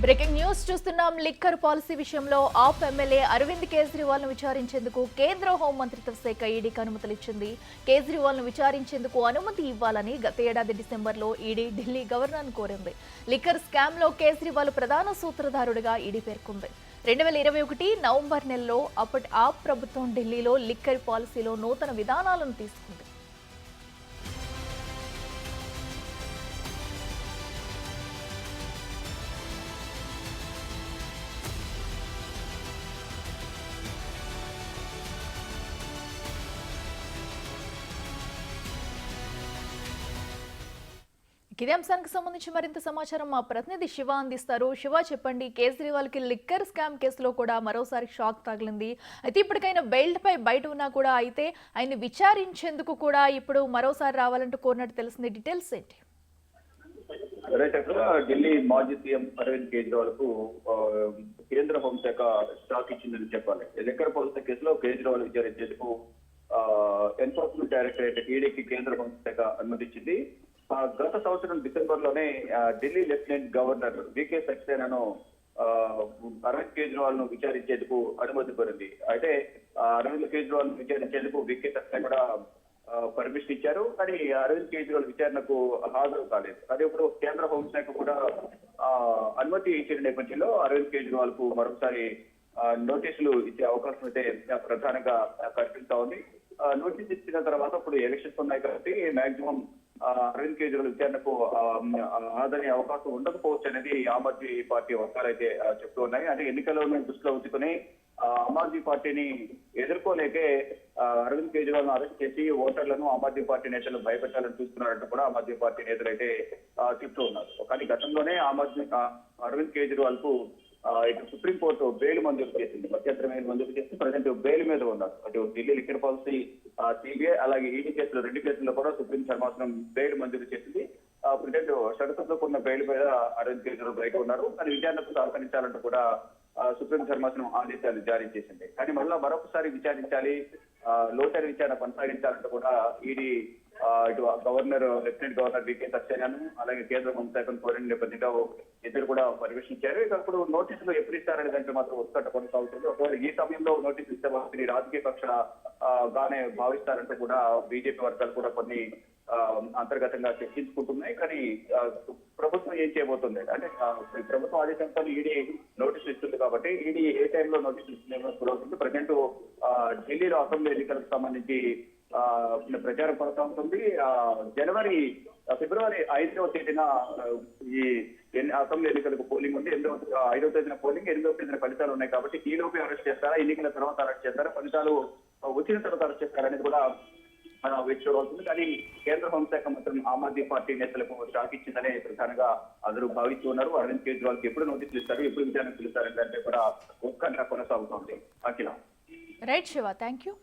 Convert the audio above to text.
Breaking news చూస్తున్నాం. Liquor policy విషయంలో ఆప్ MLA Arvind Kejriwal ను విచారించేందుకు కేంద్ర హోంమంత్రిత్వ శాఖ ఈడీకి అనుమతులిచ్చింది. కేజ్రీవాల్ ను విచారించేందుకు అనుమతి ఇవ్వాలని గత ఏడాది డిసెంబర్లో ఈడీ ఢిల్లీ గవర్నర్ను కోరింది. లిక్కర్ స్కామ్ లో కేజ్రీవాల్ ప్రధాన సూత్రధారుడిగా ఈడీ పేర్కొంది. 2021 నవంబర్ నెలలో అప్పటి ఆప్ ప్రభుత్వం ఢిల్లీలో లిక్కర్ పాలసీలో నూతన విధానాలను తీసుకుంది. ఇదే అంశానికి సంబంధించి మరింత సమాచారం మా ప్రతినిధి శివ అందిస్తారు. శివ, చెప్పండి. కేజ్రీవాల్ కి లిక్కర్ స్కామ్ కేసులో కూడా మరోసారి షాక్ తగిలింది. అయితే ఇప్పటికైనా బెయిల్ పై బయట ఉన్నా కూడా అయితే ఆయన విచారించేందుకు కూడా ఇప్పుడు మరోసారి రావాలంటూ కోరినట్టు తెలిసింది. డీటెయిల్స్ ఏంటి? ఢిల్లీ మాజీ సీఎం అరవింద్ కేజ్రీవాల్ కు కేంద్ర హోంశాఖ షాక్ ఇచ్చిందని చెప్పాలి. లిక్కర్ పాలసీ కేసులో కేజ్రీవాల్ విచారించేందుకు ఎన్ఫోర్స్మెంట్ డైరెక్టరేట్ ఈడీకి కేంద్ర హోంశాఖ అనుమతించింది. గత సంవత్సరం డిసెంబర్ లోనే ఢిల్లీ లెఫ్టినెంట్ గవర్నర్ వికే సక్సేనాను అరవింద్ కేజ్రీవాల్ ను విచారించేందుకు అనుమతి కోరింది. అయితే అరవింద్ కేజ్రీవాల్ ను విచారించేందుకు వికే సక్సేనా కూడా పర్మిషన్ ఇచ్చారు. కానీ అరవింద్ కేజ్రీవాల్ విచారణకు హాజరు కాలేదు. అదే ఇప్పుడు కేంద్ర హోంశాఖ కూడా అనుమతి ఇచ్చిన నేపథ్యంలో అరవింద్ కేజ్రీవాల్ కు మరొకసారి నోటీసులు ఇచ్చే అవకాశం అయితే ప్రధానంగా కనిపిస్తా ఉంది. నోటీస్ ఇచ్చిన తర్వాత ఇప్పుడు ఎలక్షన్స్ ఉన్నాయి కాబట్టి మాక్సిమం అరవింద్ కేజ్రీవాల్ విచారణకు హాజరయ్యే అవకాశం ఉండకపోవచ్చు అనేది ఆమ్ ఆద్మీ పార్టీ వర్గాలైతే చెప్తూ ఉన్నాయి. అంటే ఎన్నికలను దృష్టిలో ఉంచుకుని ఆమ్ ఆద్మీ పార్టీని ఎదుర్కోలేకే అరవింద్ కేజ్రీవాల్ ను అరెస్ట్ చేసి ఓటర్లను ఆమ్ ఆద్మీ పార్టీ నేతలు భయపెట్టాలని చూస్తున్నారంటూ కూడా ఆమ్ ఆద్మీ పార్టీ నేతలు అయితే చెప్తూ ఉన్నారు. కానీ గతంలోనే అరవింద్ కేజ్రీవాల్ కు ఇటు సుప్రీంకోర్టు బెయిల్ మంజూరు చేసింది. మధ్యంతర బెయిల్ మంజూరు చేసి ప్రజెంట్ బెయిల్ మీద ఉన్నారు. అటు ఢిల్లీ లిక్కర్ పాలసీ, సిబిఐ అలాగే ఈడీ కేసులు, 2 కేసుల్లో కూడా సుప్రీం ధర్మాసనం బెయిల్ మంజూరు చేసింది. ప్రజెంట్ షరతులతో కూడిన బెయిల్ మీద అరవింద్ కేజ్రీవాల్ బయట ఉన్నారు. కానీ విచారణకు సహకరించాలంటూ కూడా సుప్రీం ధర్మాసనం ఆదేశాలు జారీ చేసింది. కానీ మరొకసారి విచారించాలి, లోతైన విచారణ కొనసాగించాలంటూ కూడా ఈడీ ఇటు గవర్నర్, లెఫ్టినెంట్ గవర్నర్ వికే సక్సేనాను అలాగే కేంద్ర హోంశాఖను కోరిన నేపథ్యంగా ఇద్దరు కూడా పర్మిషన్ ఇచ్చారు. ఇక ఇప్పుడు నోటీసులు ఎప్పుడు ఇస్తారనే దాంట్లో మాత్రం ఉత్కంఠ కొనసాగుతుంది. ఒకవేళ ఈ సమయంలో నోటీసులు ఇస్తే వాటిని రాజకీయ పక్ష గానే భావిస్తారంటూ కూడా బీజేపీ వర్గాలు కూడా కొన్ని అంతర్గతంగా చర్చించుకుంటున్నాయి. కానీ ప్రభుత్వం ఏం చేయబోతుంది అంటే ప్రభుత్వం ఆదేశంతో ఈడీ నోటీసులు ఇస్తుంది కాబట్టి ఈడీ ఏ టైంలో నోటీసులు ఇస్తుంది. ప్రజెంట్ ఢిల్లీలో అసెంబ్లీ ఎన్నికలకు సంబంధించి ప్రచారం కొనసాగుతుంది. ఫిబ్రవరి 5వ తేదీన ఈ అసెంబ్లీ ఎన్నికలకు పోలింగ్ ఉంది. 5వ తేదీన పోలింగ్, 8వ తేదీన ఫలితాలు ఉన్నాయి కాబట్టి ఈ లోపే అరెస్ట్ చేస్తారా, ఎన్నికల తర్వాత అరెస్ట్ చేస్తారా, ఫలితాలు వచ్చిన తర్వాత అరెస్ట్ చేస్తారా అనేది కూడా వేచి చూడవలసింది. కానీ కేంద్ర హోంశాఖ మాత్రం ఆమ్ ఆద్మీ పార్టీ నేతలకు షాక్ ఇచ్చిందనే ప్రధానంగా అందరూ భావిస్తున్నారు. అరవింద్ కేజ్రీవాల్ కి ఎప్పుడు నోటీసులు ఇస్తారు, ఎప్పుడు విచారణ పిలుస్తారనే దాంట్లో కూడా ఉత్కంఠ కొనసాగుతోంది. Akhila. Right Shiva, thank you.